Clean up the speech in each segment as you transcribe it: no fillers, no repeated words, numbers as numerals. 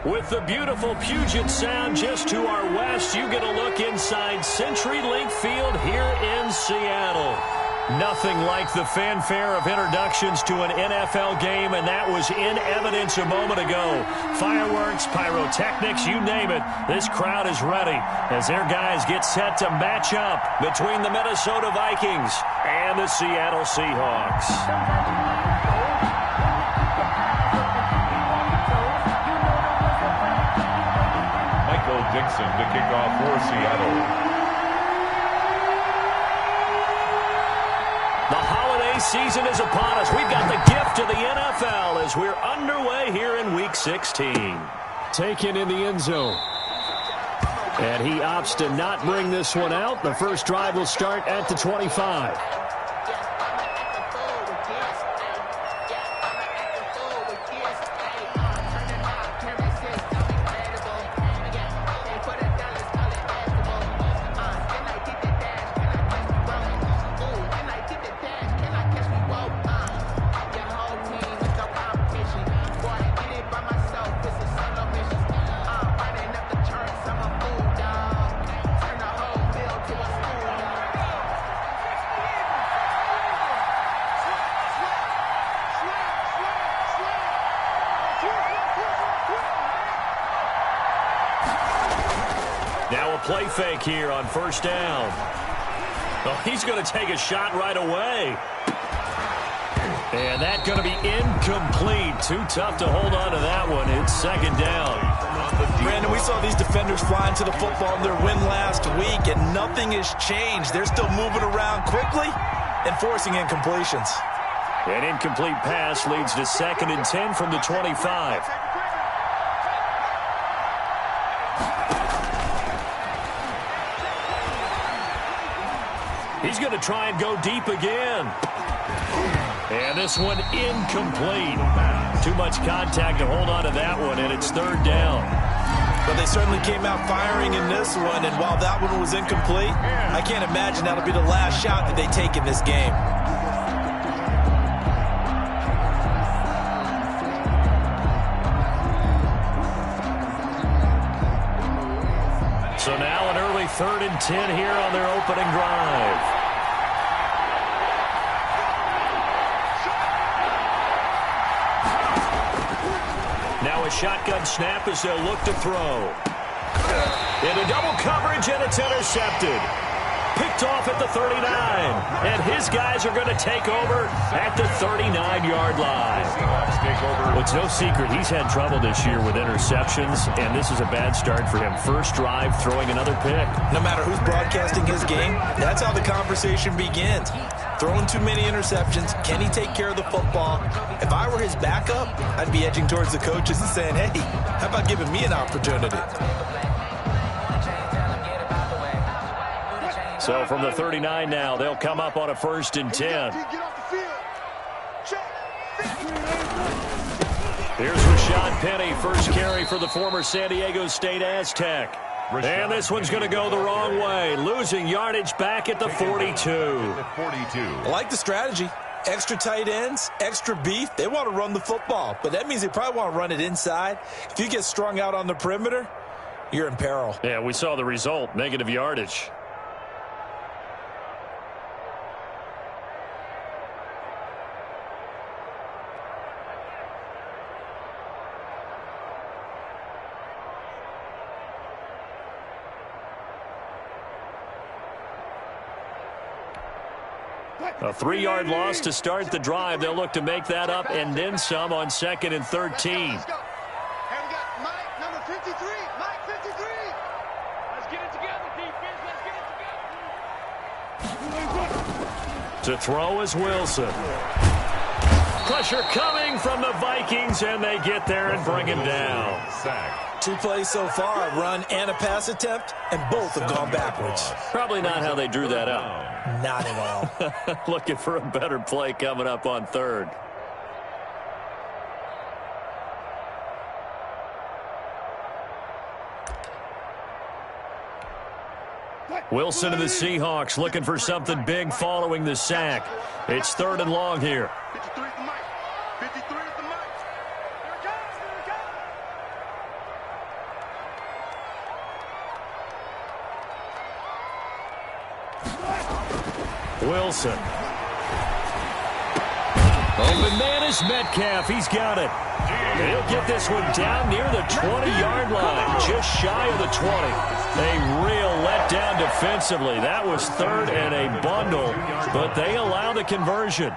With the beautiful Puget Sound just to our west, you get a look inside CenturyLink Field here in Seattle. Nothing like the fanfare of introductions to an NFL game, and that was in evidence a moment ago. Fireworks, pyrotechnics, you name it. This crowd is ready as their guys get set to match up between the Minnesota Vikings and the Seattle Seahawks. Dixon to kick off for Seattle. The holiday season is upon us. We've got the gift of the NFL as we're underway here in Week 16. Taken in the end zone. And he opts to not bring this one out. The first drive will start at the 25. Now a play fake here on first down. Oh, he's going to take a shot right away. And that's going to be incomplete. Too tough to hold on to that one. It's second down. Brandon, we saw these defenders flying to the football in their win last week, and nothing has changed. They're still moving around quickly and forcing incompletions. An incomplete pass leads to 2nd and 10 from the 25. He's going to try and go deep again. And this one incomplete. Too much contact to hold on to that one, and it's third down. But they certainly came out firing in this one, and while that one was incomplete, I can't imagine that'll be the last shot that they take in this game. So now an early 3rd and 10 here on their opening drive. Now a shotgun snap as they'll look to throw. Into double coverage, and it's intercepted. Picked off at the 39. And his guys are going to take over at the 39-yard line. Well, it's no secret he's had trouble this year with interceptions, and this is a bad start for him. First drive, throwing another pick. No matter who's broadcasting his game, that's how the conversation begins. Throwing too many interceptions. Can he take care of the football? If I were his backup, I'd be edging towards the coaches and saying, hey, how about giving me an opportunity? So from the 39 now, they'll come up on a 1st and 10. Here's Rashad Penny, first carry for the former San Diego State Aztec. And this one's going to go the wrong way, losing yardage back at the 42. I like the strategy. Extra tight ends, extra beef. They want to run the football, but that means they probably want to run it inside. If you get strung out on the perimeter, you're in peril. Yeah, we saw the result, negative yardage. A 3-yard loss to start the drive. They'll look to make that up and then some on 2nd and 13. Hey, we got Mike, number 53. Mike, 53. Let's get it together, defense. Let's get it together. To throw is Wilson. Pressure coming from the Vikings, and they get there and bring him down. 2 plays so far, a run and a pass attempt, and both have gone backwards. Probably not how they drew that up. Not at all. Looking for a better play coming up on 3rd. Wilson and the Seahawks looking for something big following the sack. It's 3rd and long here. 53 at the mic. 53 at the mic. Here it comes. Here it Wilson. Open man is Metcalf. He's got it. He'll get this one down near the 20-yard line, just shy of the 20. A real letdown defensively. That was third and a bundle, but they allow the conversion.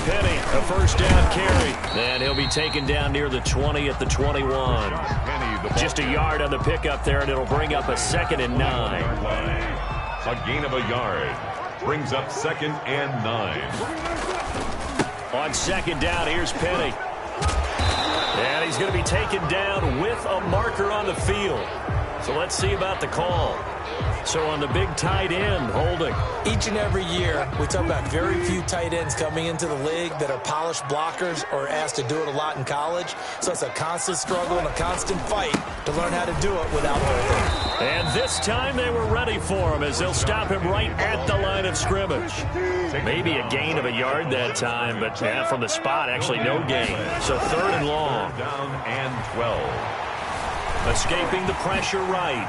Penny, a first down carry. And he'll be taken down near the 20 at the 21. Just a yard on the pickup there, and it'll bring up a 2nd and 9. A gain of a yard. Brings up 2nd and 9. On 2nd down, here's Penny. And he's going to be taken down with a marker on the field. So let's see about the call. So on the big tight end, holding. Each and every year, we talk about very few tight ends coming into the league that are polished blockers or asked to do it a lot in college. So it's a constant struggle and a constant fight to learn how to do it without holding. And this time they were ready for him as they'll stop him right at the line of scrimmage. Maybe a gain of a yard that time, but from the spot, actually no gain. So 3rd and long. Down and 12. Escaping the pressure right.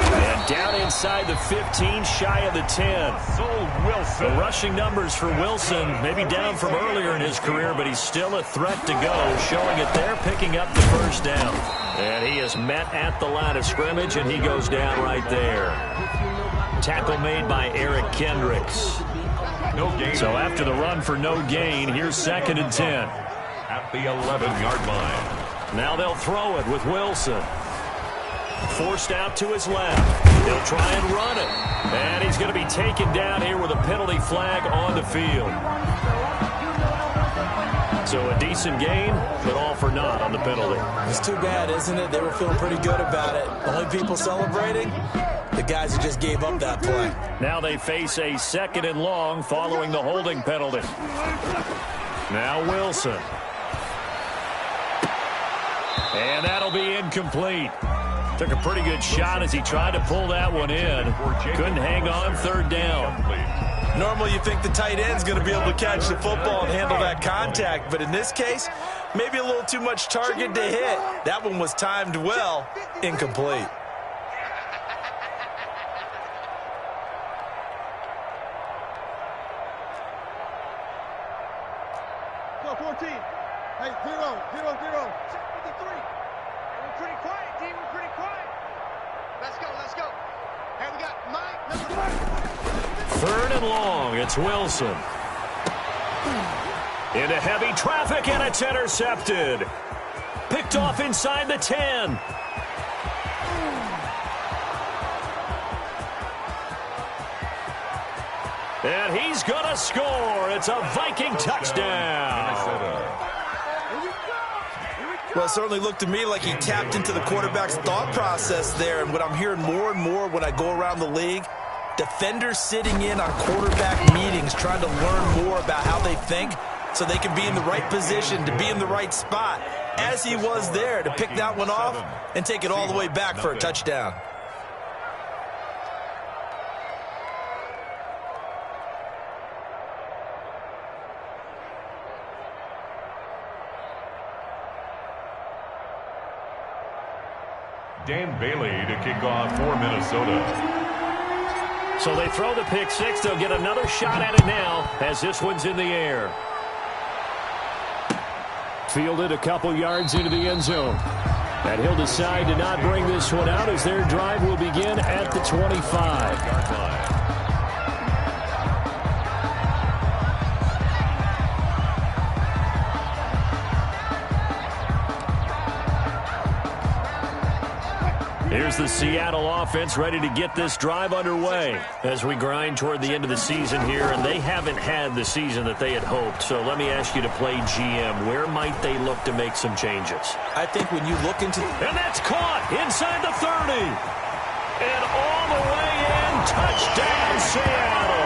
And down inside the 15, shy of the 10. The rushing numbers for Wilson, maybe down from earlier in his career, but he's still a threat to go, showing it there, picking up the first down. And he is met at the line of scrimmage, and he goes down right there. Tackle made by Eric Kendricks. No gain. So after the run for no gain, here's 2nd and 10. At the 11-yard line. Now they'll throw it with Wilson. Forced out to his left. He'll try and run it. And he's going to be taken down here with a penalty flag on the field. So a decent gain, but all for naught on the penalty. It's too bad, isn't it? They were feeling pretty good about it. The only people celebrating, the guys who just gave up that play. Now they face a 2nd and long following the holding penalty. Now Wilson. And that'll be incomplete. Took a pretty good shot as he tried to pull that one in. Couldn't hang on, 3rd down. Normally you think the tight end's going to be able to catch the football and handle that contact, but in this case, maybe a little too much target to hit. That one was timed well, incomplete. Go 14. Hey, 0, 0, 0. 53. We're pretty quiet, team. We're pretty quiet. Let's go, let's go. Hey, we got Mike, number 5. 3rd and long. It's Wilson. Into heavy traffic, and it's intercepted. Picked off inside the 10. And he's going to score. It's a Viking touchdown. Well, it certainly looked to me like he tapped into the quarterback's thought process there. And what I'm hearing more and more when I go around the league, defenders sitting in on quarterback meetings trying to learn more about how they think so they can be in the right position, to be in the right spot, as he was there, to pick that one off and take it all the way back for a touchdown. Dan Bailey to kick off for Minnesota. So they throw the pick six. They'll get another shot at it now as this one's in the air. Fielded a couple yards into the end zone. And he'll decide to not bring this one out as their drive will begin at the 25-yard line. Here's the Seattle offense ready to get this drive underway as we grind toward the end of the season here, and they haven't had the season that they had hoped. So let me ask you to play GM. Where might they look to make some changes? I think when you look into... And that's caught inside the 30. And all the way in, touchdown Seattle.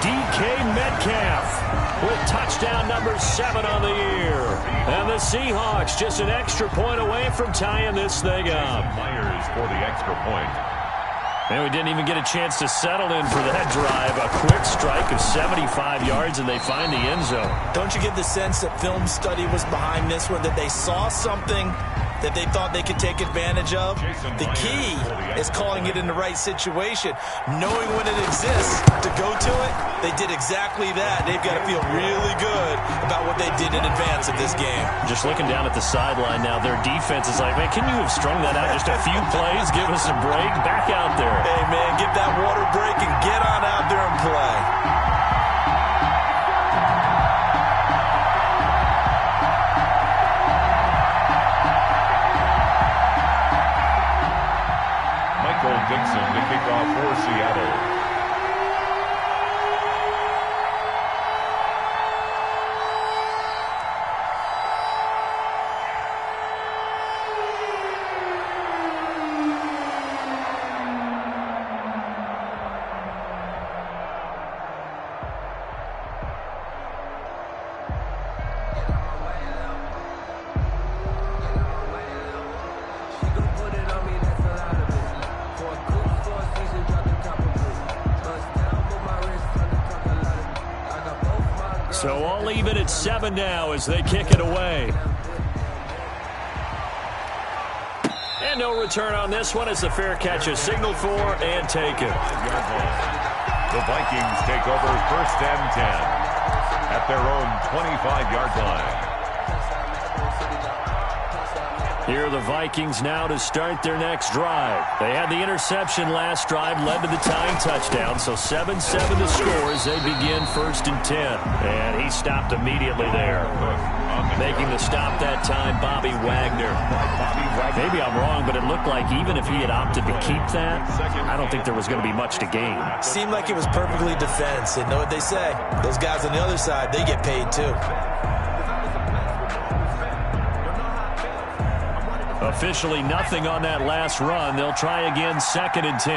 DK Metcalf with touchdown number 7 on the year. And the Seahawks just an extra point away from tying this thing up. Myers for the extra point. And we didn't even get a chance to settle in for that drive. A quick strike of 75 yards, and they find the end zone. Don't you get the sense that film study was behind this one, that they saw something that they thought they could take advantage of. The key is calling it in the right situation, knowing when it exists to go to it. They did exactly that. They've got to feel really good about what they did in advance of this game. Just looking down at the sideline now, their defense is like, man, can you have strung that out just a few plays? Give us a break. Back out there. Hey, man, give that water break and get on out there and play. Dixon to kick off for Seattle. So all even at 7 now as they kick it away. And no return on this one as the fair catch is signaled for and taken. The Vikings take over 1st and 10 at their own 25-yard line. Here are the Vikings now to start their next drive. They had the interception last drive, led to the tying touchdown, so 7-7 the score as they begin 1st and 10. And he stopped immediately there. Making the stop that time, Bobby Wagner. Maybe I'm wrong, but it looked like even if he had opted to keep that, I don't think there was going to be much to gain. Seemed like it was perfectly defense. And know what they say? Those guys on the other side, they get paid too. Officially nothing on that last run. They'll try again 2nd and 10.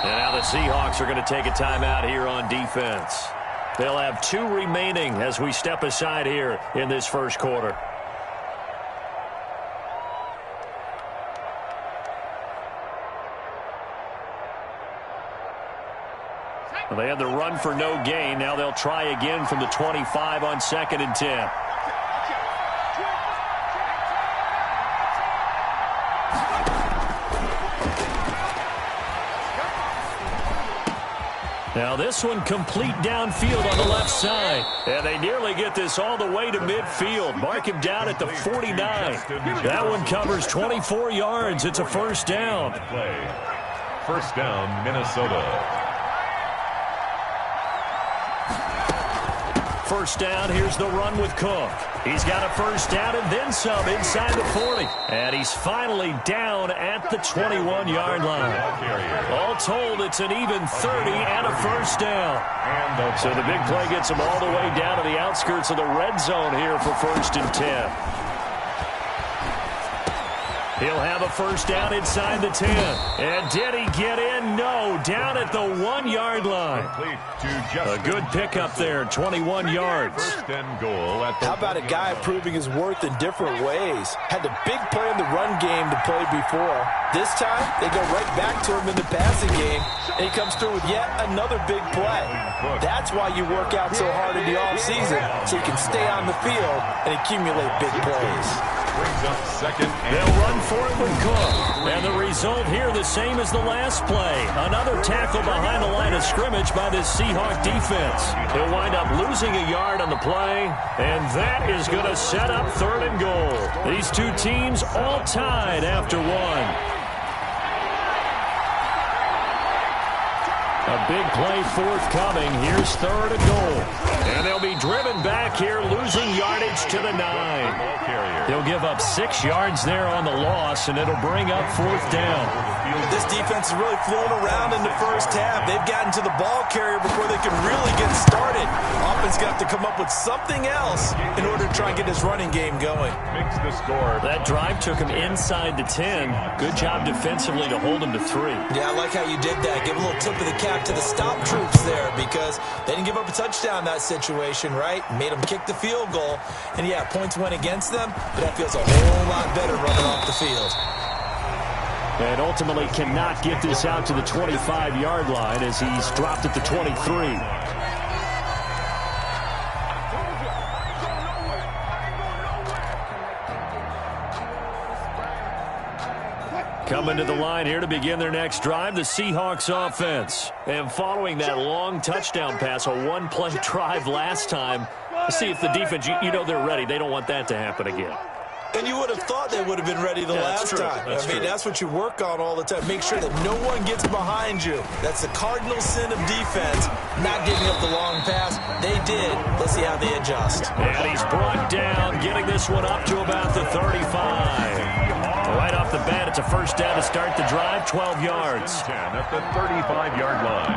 And now the Seahawks are going to take a timeout here on defense. They'll have 2 remaining as we step aside here in this first quarter. Well, they had the run for no gain. Now they'll try again from the 25 on 2nd and 10. Now this one complete downfield on the left side. And they nearly get this all the way to midfield. Mark him down at the 49. That one covers 24 yards. It's a 1st down. 1st down, Minnesota. 1st down, here's the run with Cook. He's got a 1st down and then some inside the 40. And he's finally down at the 21-yard line. All told, it's an even 30 and a 1st down. So the big play gets him all the way down to the outskirts of the red zone here for 1st and 10. He'll have a 1st down inside the 10. And did he get in? No, down at the 1-yard line. A good pickup there, 21 yards. How about a guy proving his worth in different ways? Had the big play in the run game to play before. This time, they go right back to him in the passing game, and he comes through with yet another big play. That's why you work out so hard in the offseason, so you can stay on the field and accumulate big plays. Brings up 2nd and they'll run for it with Cook. And the result here the same as the last play. Another tackle behind the line of scrimmage by this Seahawk defense. He'll wind up losing a yard on the play, and that is going to set up 3rd and goal. These 2 teams all tied after 1. A big play forthcoming. Here's 3rd and goal. And they'll be driven back here, losing yardage to the 9. They'll give up 6 yards there on the loss, and it'll bring up 4th down. This defense is really flown around in the first half. They've gotten to the ball carrier before they can really get started. Offense got to come up with something else in order to try and get this running game going. Makes the score. That drive took him inside the 10. Good job defensively to hold him to 3. Yeah, I like how you did that. Give a little tip of the cap to the stop troops there because they didn't give up a touchdown in that situation, right? Made them kick the field goal. And, yeah, points went against them, but that feels a whole lot better running off the field. And ultimately cannot get this out to the 25-yard line as he's dropped at the 23. Coming to the line here to begin their next drive, the Seahawks offense. And following that long touchdown pass, a one-play drive last time, let's see if the defense, you know they're ready. They don't want that to happen again. And you would have thought they would have been ready the last time. That's what you work on all the time. Make sure that no one gets behind you. That's the cardinal sin of defense, not giving up the long pass. They did. Let's see how they adjust. And he's brought down, getting this one up to about the 35. Right off the bat, it's a first down to start the drive, 12 yards. 10 at the 35-yard line.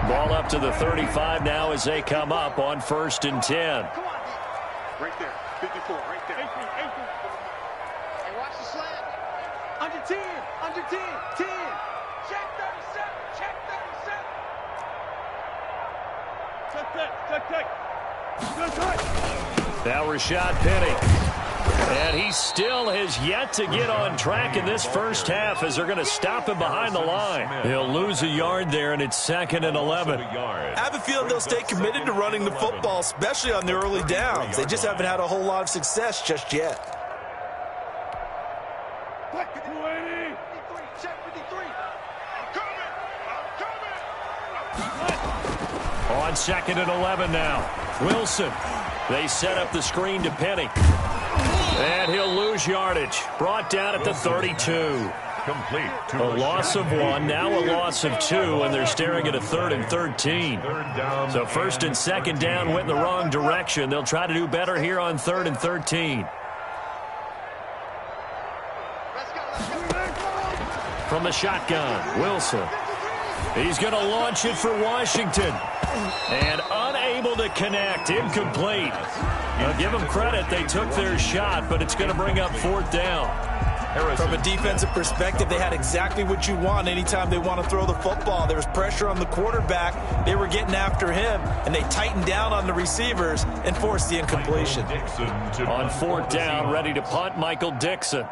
Ball up to the 35 now as they come up on 1st and 10. Right there. 54, right there. Hey, watch the slant. Under 10, under 10, 10. Check 37, check 37. Check. Now Rashad Penny. And he still has yet to get on track in this first half as they're going to stop him behind the line. He'll lose a yard there, and it's 2nd and 11. I have a feeling they'll stay committed to running the football, especially on the early downs. They just haven't had a whole lot of success just yet. On 2nd and 11 now. Wilson. They set up the screen to Penny. And he'll lose yardage. Brought down at the 32. Complete. A loss of 1, now a loss of 2, and they're staring at a 3rd and 13. So 1st and 2nd down went in the wrong direction. They'll try to do better here on 3rd and 13. From the shotgun, Wilson. He's going to launch it for Washington. And unable to connect. Incomplete. Now, give them credit. They took their shot, but it's going to bring up 4th down. From a defensive perspective, they had exactly what you want anytime they want to throw the football. There was pressure on the quarterback. They were getting after him, and they tightened down on the receivers and forced the incompletion. On 4th down, ready to punt, Michael Dixon.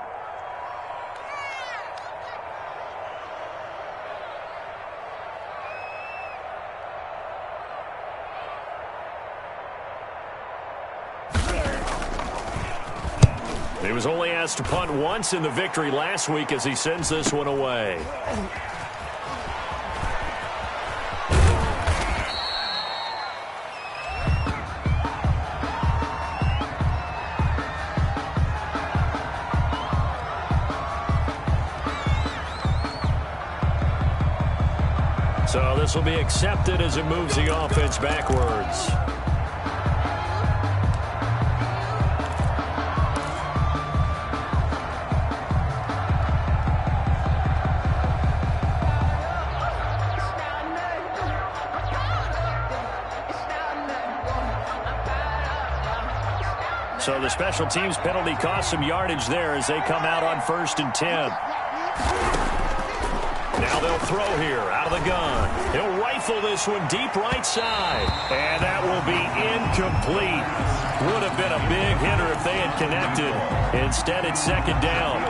He was only asked to punt once in the victory last week as he sends this one away. So this will be accepted as it moves the offense backwards. So the special teams penalty cost some yardage there as they come out on 1st and 10. Now they'll throw here out of the gun. He'll rifle this one deep right side. And that will be incomplete. Would have been a big hitter if they had connected. Instead, it's 2nd down.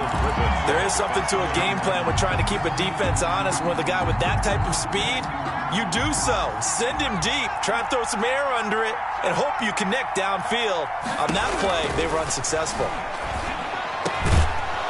There is something to a game plan with trying to keep a defense honest. With a guy with that type of speed, you do so. Send him deep. Try and throw some air under it and hope you connect downfield. On that play, they were unsuccessful.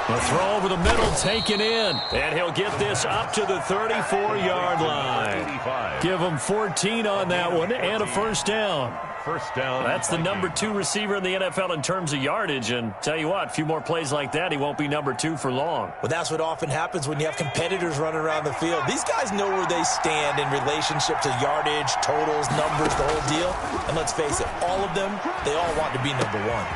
A throw over the middle taken in. And he'll get this up to the 34-yard line. Give him 14 on that one and a first down. First down. That's the number 2 receiver in the NFL in terms of yardage. And tell you what, a few more plays like that, he won't be number 2 for long. Well, that's what often happens when you have competitors running around the field. These guys know where they stand in relationship to yardage, totals, numbers, the whole deal. And let's face it, all of them, they all want to be number 1.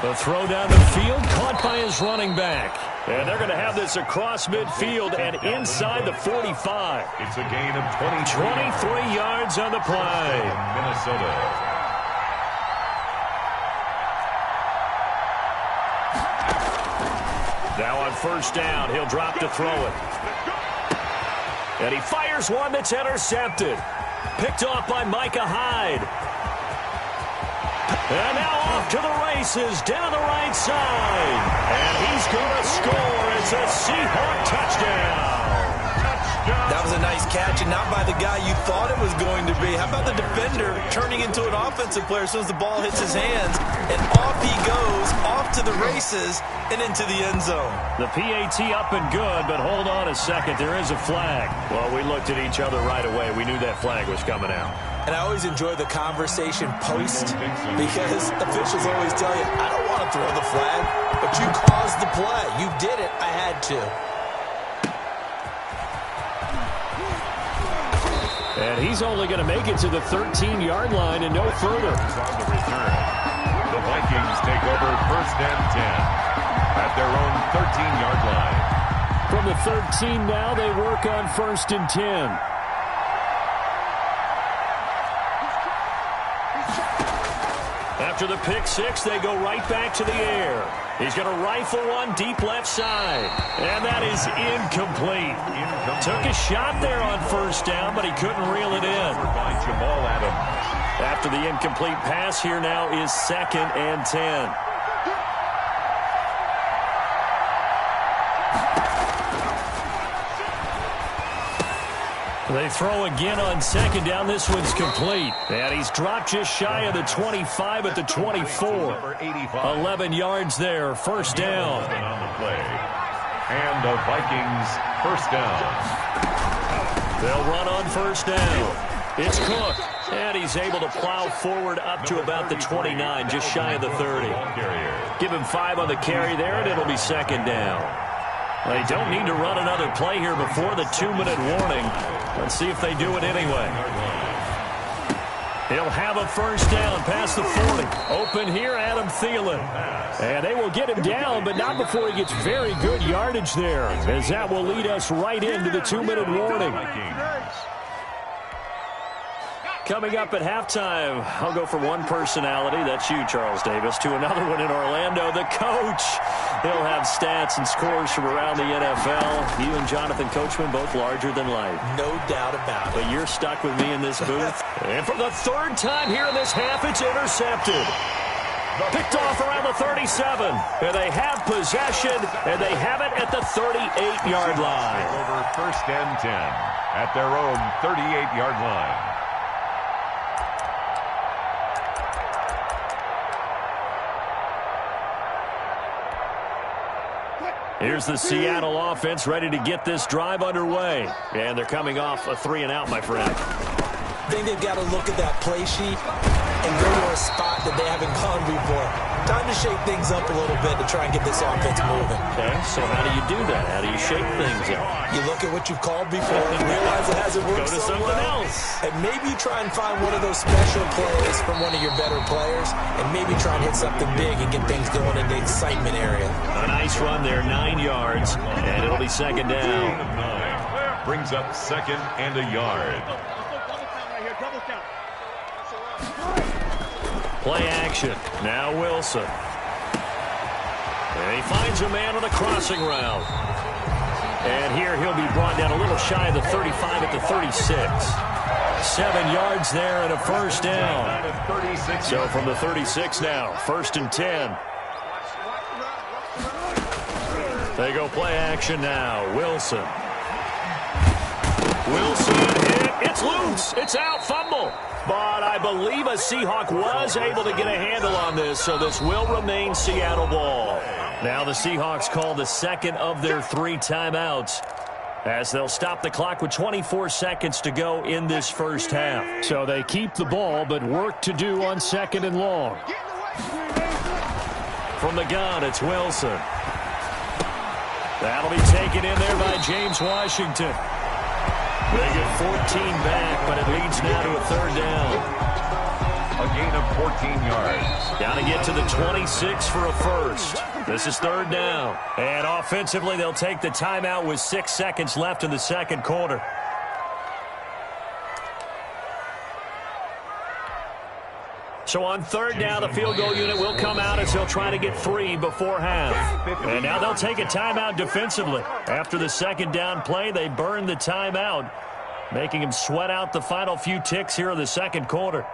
The throw down the field, caught by his running back. And they're going to have this across midfield and inside the 45. It's a gain of 23 yards on the play. Minnesota. Now on 1st down, he'll drop to throw it. And he fires one that's intercepted. Picked off by Micah Hyde. And now off to the races, down the right side. And he's going to score. It's a Seahawk touchdown. That That was a nice catch, and not by the guy you thought it was going to be. How about the defender turning into an offensive player as soon as the ball hits his hands, and off he goes, off to the races, and into the end zone. The PAT up and good, but hold on a second. There is a flag. Well, we looked at each other right away. We knew that flag was coming out. And I always enjoy the conversation post because officials always tell you, I don't want to throw the flag, but you caused the play. You did it. I had to. And he's only going to make it to the 13-yard line and no further. On the return, the Vikings take over 1st and 10 at their own 13-yard line. From the 13 now, they work on 1st and 10. After the pick six, they go right back to the air. He's going to rifle one deep left side. And that is incomplete. Took a shot there on 1st down, but he couldn't reel it in. By Jamal Adams. After the incomplete pass, here now is 2nd and 10. They throw again on 2nd down. This one's complete. And he's dropped just shy of the 25 at the 24. 11 yards there. 1st down. On the play. And the Vikings 1st down. They'll run on 1st down. It's Cook. And he's able to plow forward up to about the 29, just shy of the 30. Give him 5 on the carry there, and it'll be 2nd down. They don't need to run another play here before the 2-minute warning. Let's see if they do it anyway. He'll have a 1st down past the 40. Open here, Adam Thielen. And they will get him down, but not before he gets very good yardage there, as that will lead us right into the 2-minute warning. Coming up at halftime, I'll go from one personality, that's you, Charles Davis, to another one in Orlando, the coach. He'll have stats and scores from around the NFL. You and Jonathan Coachman, both larger than life. No doubt about it. But you're stuck with me in this booth. And for the 3rd time here in this half, it's intercepted. Picked off around the 37. And they have possession, and they have it at the 38-yard line. Over 1st and 10 at their own 38-yard line. Here's the Seattle offense ready to get this drive underway. And they're coming off a 3-and-out, my friend. I think they've got to look at that play sheet and go to a spot that they haven't gone before. Time to shake things up a little bit to try and get this offense moving. Okay, so how do you do that? How do you shake things up? You look at what you've called before and realize it hasn't worked Go to so something well. else. And maybe you try and find one of those special plays from one of your better players and maybe try and hit something big and get things going in the excitement area. A nice run there, 9 yards, and it'll be 2nd down. Brings up 2nd and a yard. Play action. Now Wilson. And he finds a man on a crossing route. And here he'll be brought down a little shy of the 35 at the 36. 7 yards there and a 1st down. So from the 36 now, 1st and 10. They go play action now. Wilson. It's loose. It's out. Fumble. But I believe a Seahawk was able to get a handle on this, so this will remain Seattle ball. Now the Seahawks call the 2nd of their 3 timeouts as they'll stop the clock with 24 seconds to go in this 1st half. So they keep the ball, but work to do on 2nd and long. From the gun, it's Wilson. That'll be taken in there by James Washington. They get 14 back, but it leads now to a 3rd down. A gain of 14 yards. Got to get to the 26 for a 1st. This is 3rd down. And offensively, they'll take the timeout with 6 seconds left in the 2nd quarter. So on 3rd down, the field goal unit will come out as they'll try to get 3 before half. And now they'll take a timeout defensively. After the 2nd down play, they burn the timeout, making them sweat out the final few ticks here in the 2nd quarter.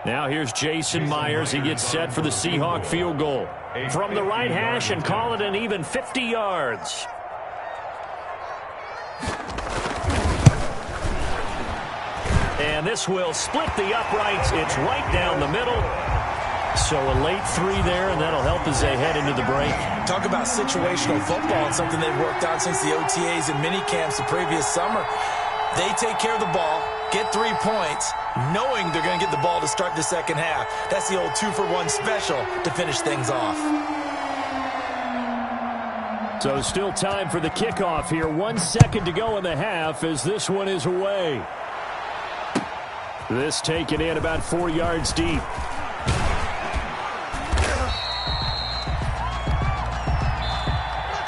Now here's Jason Myers. He gets set for the Seahawk field goal. from the right hash and call it an even 50 yards. And this will split the uprights. It's right down the middle. So a late 3 there, and that'll help as they head into the break. Talk about situational football and something they've worked on since the OTAs and mini camps the previous summer. They take care of the ball, get 3 points, knowing they're going to get the ball to start the second half. That's the old 2-for-1 special to finish things off. So still time for the kickoff here. 1 second to go in the half as this one is away. This taken in about 4 yards deep.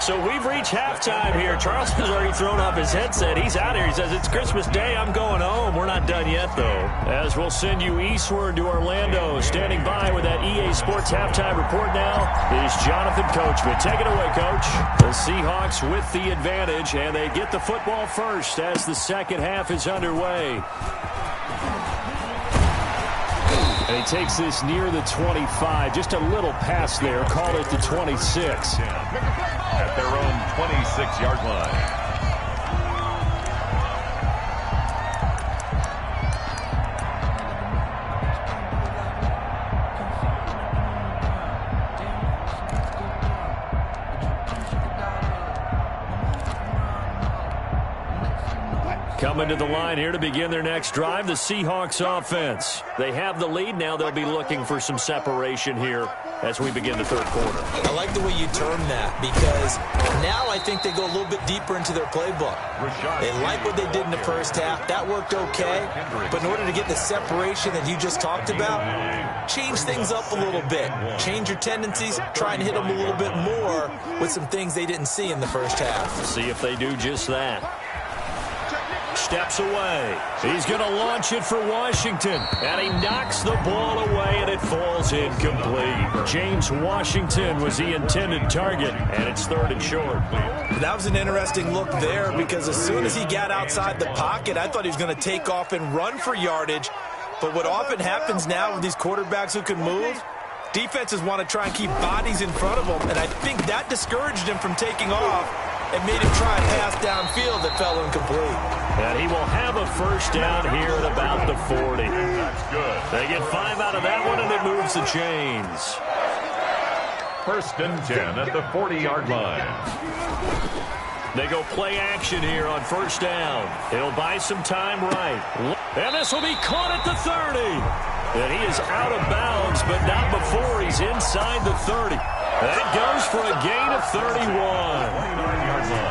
So we've reached halftime here. Charles has already thrown off his headset. He's out here. He says, it's Christmas Day. I'm going home. We're not done yet, though. As we'll send you eastward to Orlando. Standing by with that EA Sports halftime report now is Jonathan Coachman. Take it away, Coach. The Seahawks with the advantage, and they get the football first as the second half is underway. And he takes this near the 25. Just a little pass there. Call it the 26. At their own 26-yard line. Coming to the line here to begin their next drive, the Seahawks offense. They have the lead. Now they'll be looking for some separation here as we begin the third quarter. I like the way you term that because now I think they go a little bit deeper into their playbook. They like what they did in the first half. That worked okay. But in order to get the separation that you just talked about, change things up a little bit. Change your tendencies. Try and hit them a little bit more with some things they didn't see in the first half. See if they do just that. Steps away. He's going to launch it for Washington. And he knocks the ball away, and it falls incomplete. James Washington was the intended target, and it's 3rd and short. That was an interesting look there because as soon as he got outside the pocket, I thought he was going to take off and run for yardage. But what often happens now with these quarterbacks who can move, defenses want to try and keep bodies in front of them, and I think that discouraged him from taking off and made him try and pass downfield that fell incomplete. And he will have a first down here at about the 40. That's good. They get 5 out of that one, and it moves the chains. 1st and 10 at the 40-yard line. They go play action here on first down. He'll buy some time right. And this will be caught at the 30. And he is out of bounds, but not before he's inside the 30. That goes for a gain of 31.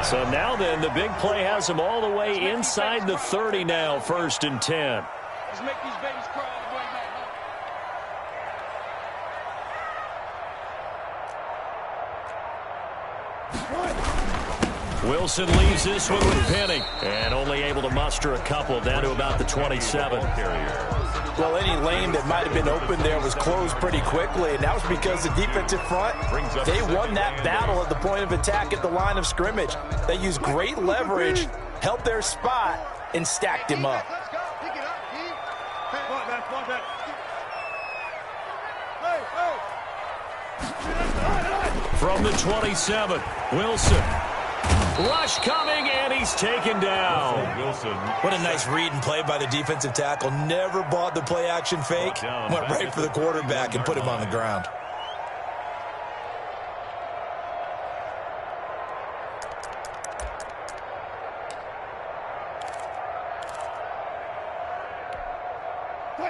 So now then, the big play has him all the way inside the 30 now, 1st and 10. Let's make these babies cry all the way back. Wilson leaves this one with Penning, and only able to muster a couple down to about the 27. Well, any lane that might have been open there was closed pretty quickly, and that was because the defensive front, they won that battle at the point of attack at the line of scrimmage. They used great leverage, held their spot, and stacked him up. Let's go. Pick it up, D. Hey, come on, man. Hey. From the 27, Wilson. Rush coming, and he's taken down. Wilson. What a nice read and play by the defensive tackle. Never bought the play-action fake. Went right for the quarterback and put him on the ground.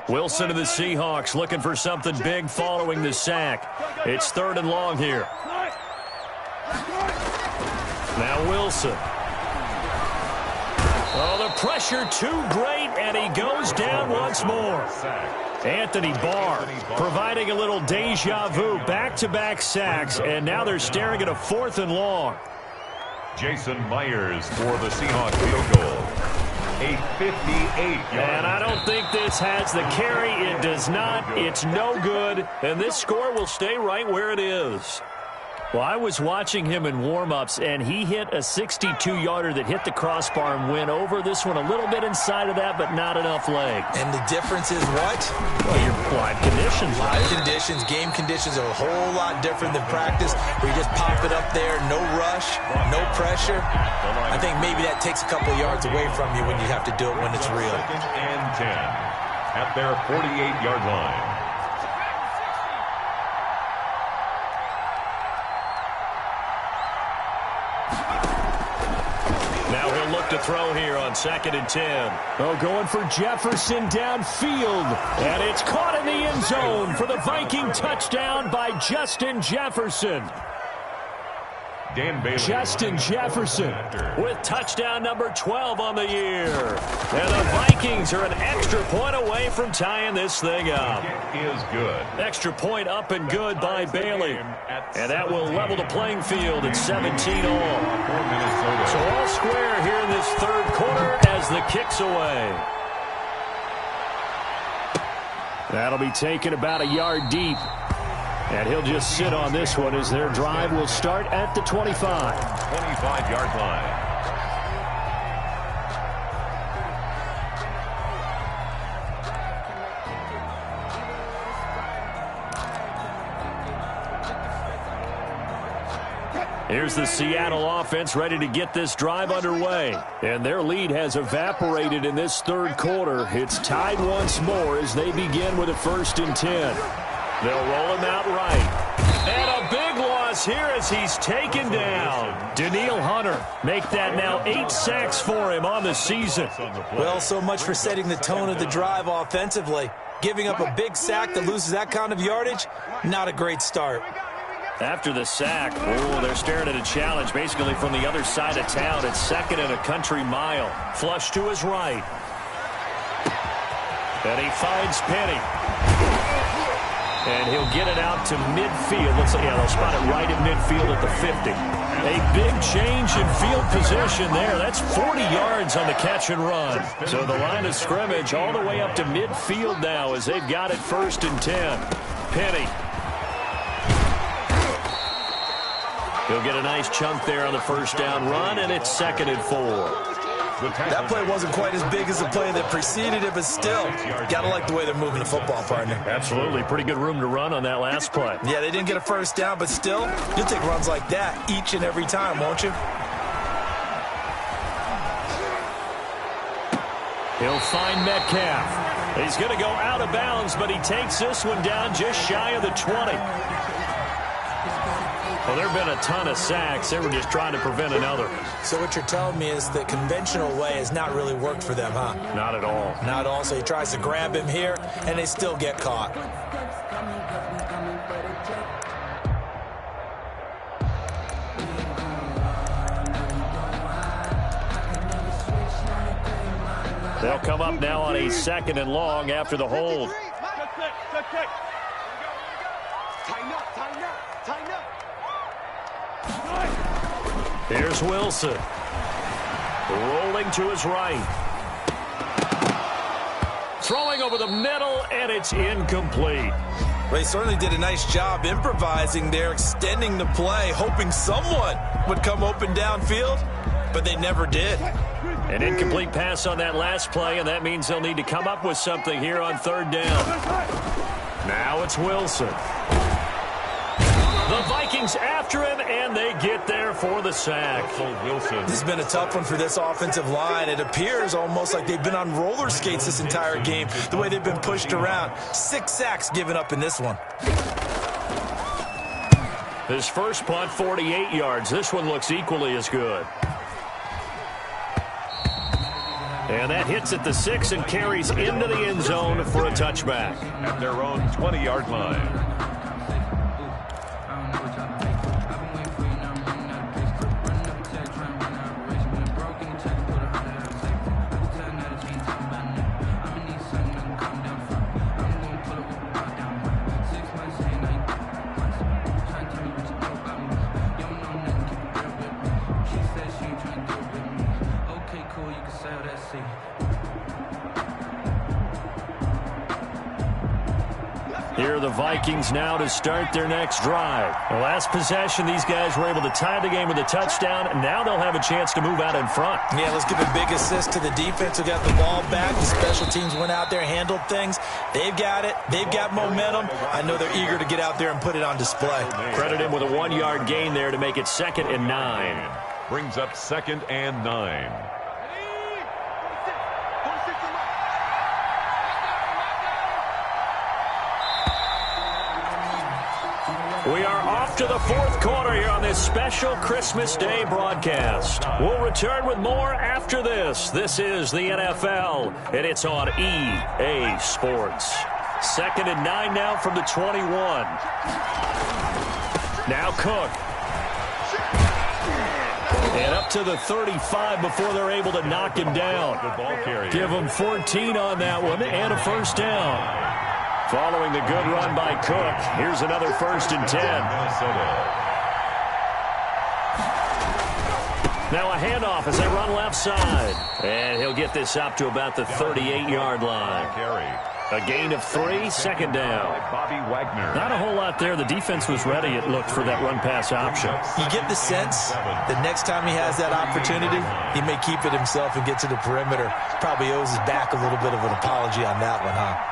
Wilson to the Seahawks looking for something big following the sack. It's 3rd and long here. Now Wilson. Oh, the pressure too great, and he goes down once more. Anthony Barr providing a little deja vu, back-to-back sacks, and now they're staring at a 4th and long. Jason Myers for the Seahawks field goal. A 58-yard. And I don't think this has the carry. It does not. It's no good, and this score will stay right where it is. Well, I was watching him in warm-ups, and he hit a 62-yarder that hit the crossbar and went over. This one a little bit inside of that, but not enough leg. And the difference is what? Well, your live conditions. Live conditions, game conditions are a whole lot different than practice, where you just pop it up there, no rush, no pressure. I think maybe that takes a couple yards away from you when you have to do it when it's real. 2nd and 10 at their 48-yard line. Now he'll look to throw here on 2nd and 10. Oh, going for Jefferson downfield. And it's caught in the end zone for the Viking touchdown by Justin Jefferson. Dan Bailey. Justin Jefferson with touchdown number 12 on the year. And the Vikings are an extra point away from tying this thing up. It is good. Extra point up and good by Bailey. And that will level the playing field at 17 all. So all square here in this third quarter as the kick's away. That'll be taken about a yard deep. And he'll just sit on this one as their drive will start at the 25. 25-yard line. Here's the Seattle offense ready to get this drive underway. And their lead has evaporated in this third quarter. It's tied once more as they begin with a 1st and 10. They'll roll him out right. And a big loss here as he's taken down. Danielle Hunter make that now 8 sacks for him on the season. Well, so much for setting the tone of the drive offensively. Giving up a big sack that loses that kind of yardage, not a great start. After the sack, they're staring at a challenge basically from the other side of town. It's 2nd and a country mile. Flush to his right. And he finds Penny. And he'll get it out to midfield. Looks like, yeah, they'll spot it right at midfield at the 50. A big change in field position there. That's 40 yards on the catch and run. So the line of scrimmage all the way up to midfield now as they've got it 1st and 10. Penny. He'll get a nice chunk there on the first down run, and it's 2nd and 4. That play wasn't quite as big as the play that preceded it, but still, got to like the way they're moving the football, partner. Absolutely. Pretty good room to run on that last play. Yeah, they didn't get a first down, but still, you'll take runs like that each and every time, won't you? He'll find Metcalf. He's going to go out of bounds, but he takes this one down just shy of the 20. Well, there have been a ton of sacks. They were just trying to prevent another. So what you're telling me is the conventional way has not really worked for them, huh? Not at all. Not at all. So he tries to grab him here, and they still get caught. They'll come up now on a 2nd and long after the hold. Here's Wilson. Rolling to his right. Throwing over the middle, and it's incomplete. Well, he certainly did a nice job improvising there, extending the play, hoping someone would come open downfield, but they never did. An incomplete pass on that last play, and that means they'll need to come up with something here on 3rd down. Now it's Wilson. The Vikings after him, and they get there for the sack. This has been a tough one for this offensive line. It appears almost like they've been on roller skates this entire game, the way they've been pushed around. 6 sacks given up in this one. His first punt, 48 yards. This one looks equally as good. And that hits at the 6 and carries into the end zone for a touchback. At their own 20-yard line. Here are the Vikings now to start their next drive. The last possession, these guys were able to tie the game with a touchdown, and now they'll have a chance to move out in front. Yeah, let's give a big assist to the defense who got the ball back. The special teams went out there, handled things. They've got it. They've got momentum. I know they're eager to get out there and put it on display. Credit him with a 1-yard gain there to make it 2nd and 9. Brings up 2nd and 9. We are off to the 4th quarter here on this special Christmas Day broadcast. We'll return with more after this. This is the NFL, and it's on EA Sports. 2nd and 9 now from the 21. Now Cook. And up to the 35 before they're able to knock him down. Give him 14 on that one and a 1st down. Following the good run by Cook, here's another 1st and 10. Now a handoff as they run left side. And he'll get this up to about the 38-yard line. A gain of 3, 2nd down. Not a whole lot there. The defense was ready, it looked, for that run-pass option. You get the sense that next time he has that opportunity, he may keep it himself and get to the perimeter. Probably owes his back a little bit of an apology on that one, huh?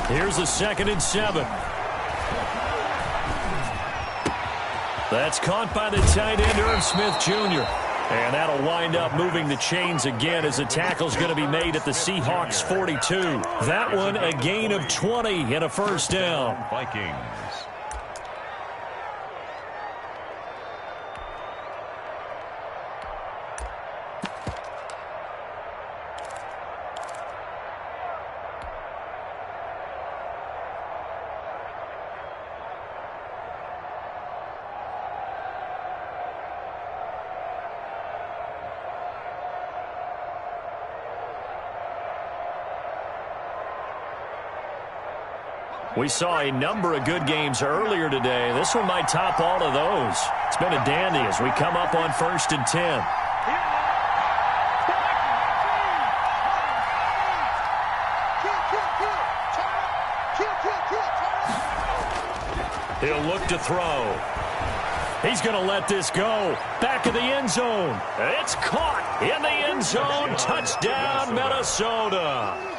Here's a 2nd and 7. That's caught by the tight end, Irv Smith Jr. And that'll wind up moving the chains again as the tackle's going to be made at the Seahawks 42. That one a gain of 20 and a 1st down. Vikings. We saw a number of good games earlier today. This one might top all of those. It's been a dandy as we come up on 1st and 10. He'll look to throw. He's going to let this go. Back of the end zone. It's caught in the end zone. Touchdown, Minnesota.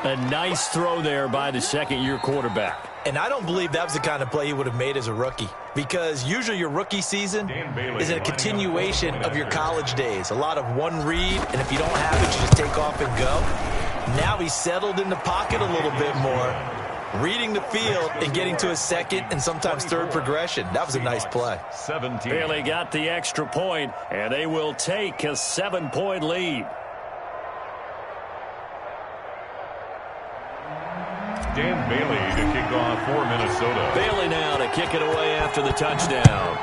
A nice throw there by the 2nd-year quarterback. And I don't believe that was the kind of play he would have made as a rookie, because usually your rookie season is a continuation of your college days. A lot of one read, and if you don't have it, you just take off and go. Now he's settled in the pocket a little bit more, reading the field and getting to a 2nd and sometimes 3rd progression. That was a nice play. 17. Bailey got the extra point, and they will take a 7-point lead. Dan Bailey to kick off for Minnesota. Bailey now to kick it away after the touchdown.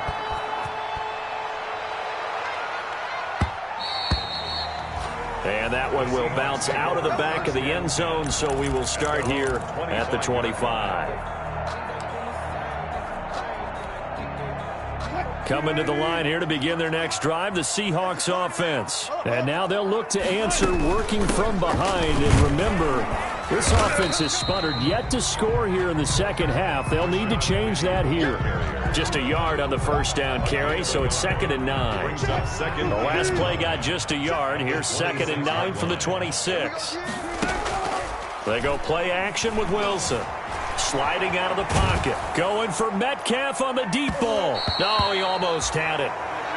And that one will bounce out of the back of the end zone, so we will start here at the 25. Coming to the line here to begin their next drive, the Seahawks offense. And now they'll look to answer working from behind. And remember, this offense has sputtered yet to score here in the 2nd half. They'll need to change that here. Just a yard on the 1st down carry, so it's 2nd and 9. The last play got just a yard. Here's 2nd and 9 from the 26. They go play action with Wilson. Sliding out of the pocket. Going for Metcalf on the deep ball. No, he almost had it.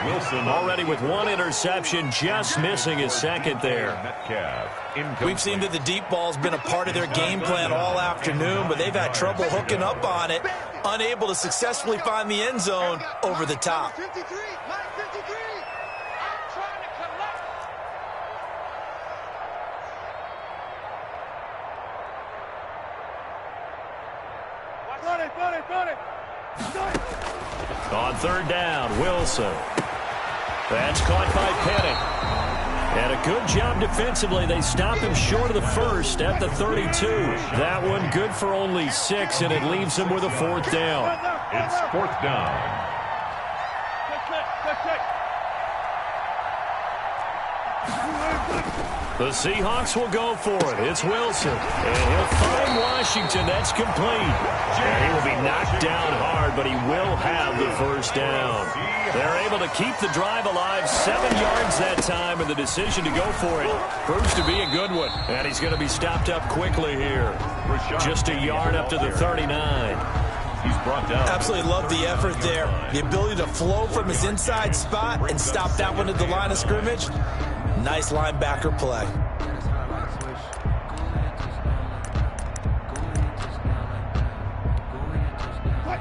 Wilson already with 1 interception, just missing his 2nd there. We've seen that the deep ball's been a part of their game plan all afternoon, but they've had trouble hooking up on it, unable to successfully find the end zone over the top. On 3rd down, Wilson. That's caught by Penning. And a good job defensively. They stop him short of the 1st at the 32. That one good for only 6, and it leaves him with a 4th down. It's 4th down. The Seahawks will go for it. It's Wilson. And he'll find Washington. That's complete. And he will be knocked down hard, but he will have the first down. They're able to keep the drive alive. 7 yards that time, and the decision to go for it proves to be a good one. And he's going to be stopped up quickly here. Just a yard up to the 39. He's brought down. Absolutely love the effort there. The ability to flow from his inside spot and stop that one at the line of scrimmage. Nice linebacker play.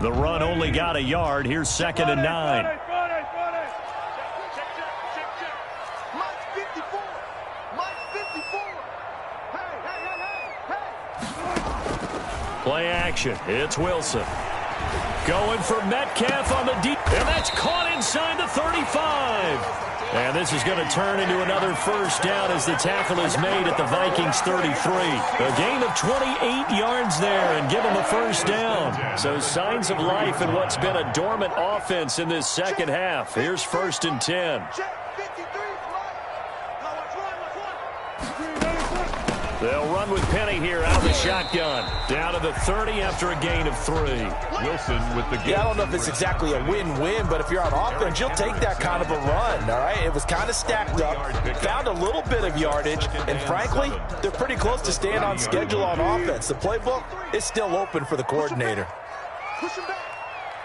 The run only got a yard. Here's 2nd and 9. Play action. It's Wilson. Going for Metcalf on the deep. And that's caught inside the 35. And this is going to turn into another first down as the tackle is made at the Vikings 33. A gain of 28 yards there and give them a first down. So signs of life in what's been a dormant offense in this second half. Here's 1st and 10. They'll run with Penny here out of the shotgun. Down to the 30 after a gain of 3. Wilson with the game. Yeah, I don't know if it's exactly a win-win, but if you're on offense, you'll take that kind of a run, all right? It was kind of stacked up, found a little bit of yardage, and frankly, they're pretty close to staying on schedule on offense. The playbook is still open for the coordinator. Push him back.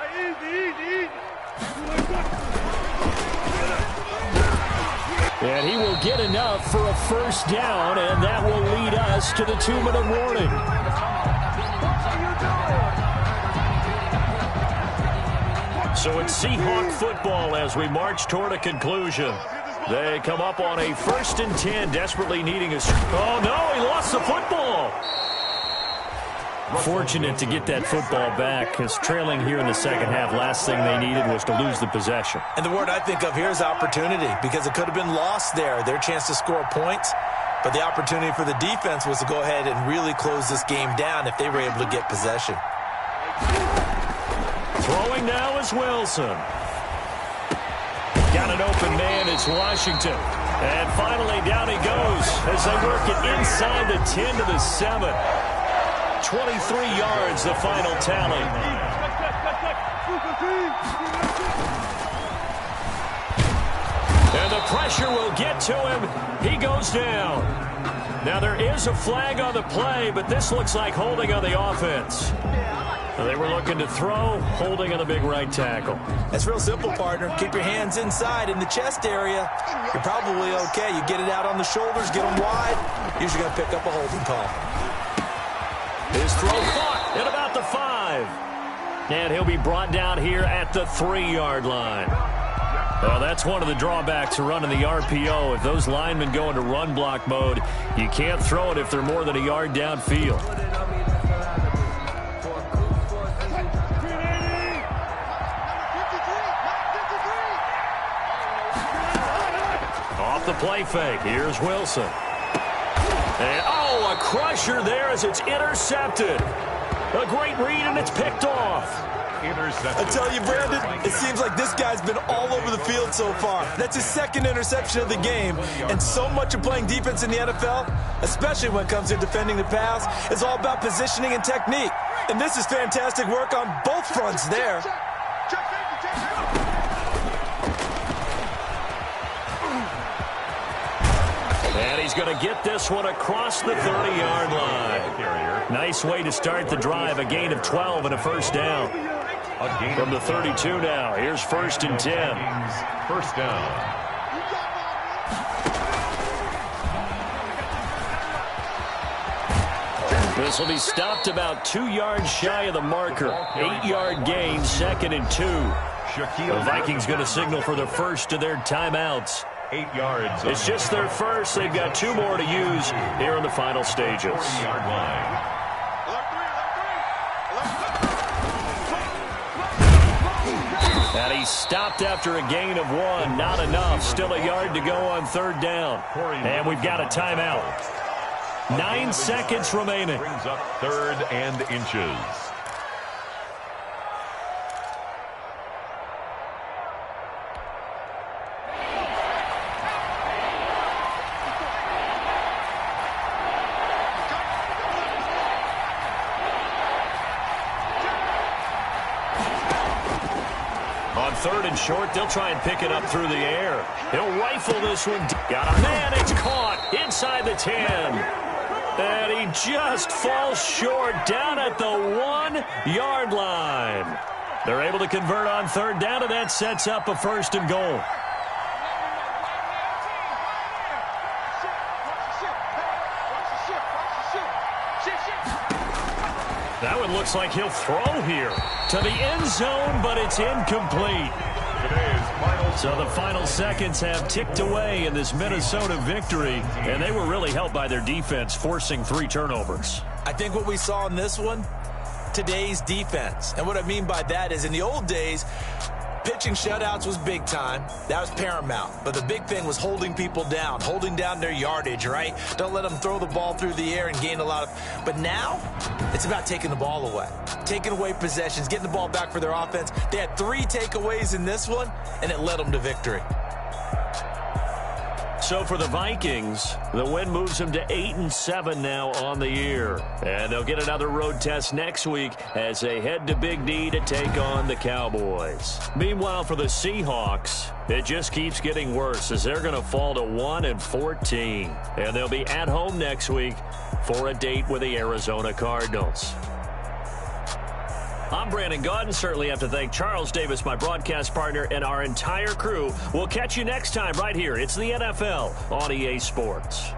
Hey, easy. And he will get enough for a first down, and that will lead us to the 2-minute warning. So it's Seahawk football as we march toward a conclusion. They come up on a 1st and 10, desperately needing a... Oh, no, he lost the football. Fortunate to get that football back, because trailing here in the second half, last thing they needed was to lose the possession. And the word I think of here is opportunity, because it could have been lost there, their chance to score points. But the opportunity for the defense was to go ahead and really close this game down if they were able to get possession. Throwing now is Wilson. Got an open man, it's Washington. And finally down he goes as they work it inside the 10 to the 7. 23 yards, the final tally. And the pressure will get to him. He goes down. Now there is a flag on the play, but this looks like holding on the offense. They were looking to throw, holding on the big right tackle. That's real simple, partner. Keep your hands inside in the chest area. You're probably okay. You get it out on the shoulders, get them wide. Usually going to pick up a holding call. His throw caught at about the 5. And he'll be brought down here at the 3-yard line. Well, that's one of the drawbacks to running the RPO. If those linemen go into run block mode, you can't throw it if they're more than a yard downfield. Off the play fake, here's Wilson. And, oh, a crusher there as it's intercepted. A great read, and it's picked off. I tell you, Brandon, it seems like this guy's been all over the field so far. That's his 2nd interception of the game, and so much of playing defense in the NFL, especially when it comes to defending the pass, is all about positioning and technique. And this is fantastic work on both fronts there. And he's going to get this one across the 30-yard line. Nice way to start the drive, a gain of 12 and a first down. From the 32 now, here's 1st and 10. First down. This will be stopped about 2 yards shy of the marker. 8-yard gain, 2nd and 2. The Vikings going to signal for the first of their timeouts. 8 yards. It's just their first. They've got 2 more to use here in the final stages. 3-yard line. And he's stopped after a gain of 1. Not enough. Still a yard to go on 3rd down. And we've got a timeout. 9 seconds remaining. Brings up 3rd and inches. On 3rd and short, they'll try and pick it up through the air. He'll rifle this one. Got a man. It's caught inside the 10. And he just falls short down at the 1-yard line. They're able to convert on 3rd down, and that sets up a 1st and goal. That one looks like he'll throw here to the end zone, but it's incomplete. So the final seconds have ticked away in this Minnesota victory, and they were really helped by their defense, forcing 3 turnovers. I think what we saw in this one, today's defense. And what I mean by that is in the old days, pitching shutouts was big time. That was paramount. But the big thing was holding people down, holding down their yardage, right? Don't let them throw the ball through the air and gain a lot of... But now, it's about taking the ball away. Taking away possessions, getting the ball back for their offense. They had 3 takeaways in this one, and it led them to victory. So for the Vikings, the win moves them to 8-7 now on the year. And they'll get another road test next week as they head to Big D to take on the Cowboys. Meanwhile, for the Seahawks, it just keeps getting worse as they're going to fall to 1-14. And they'll be at home next week for a date with the Arizona Cardinals. I'm Brandon Gaudin. Certainly have to thank Charles Davis, my broadcast partner, and our entire crew. We'll catch you next time right here. It's the NFL on EA Sports.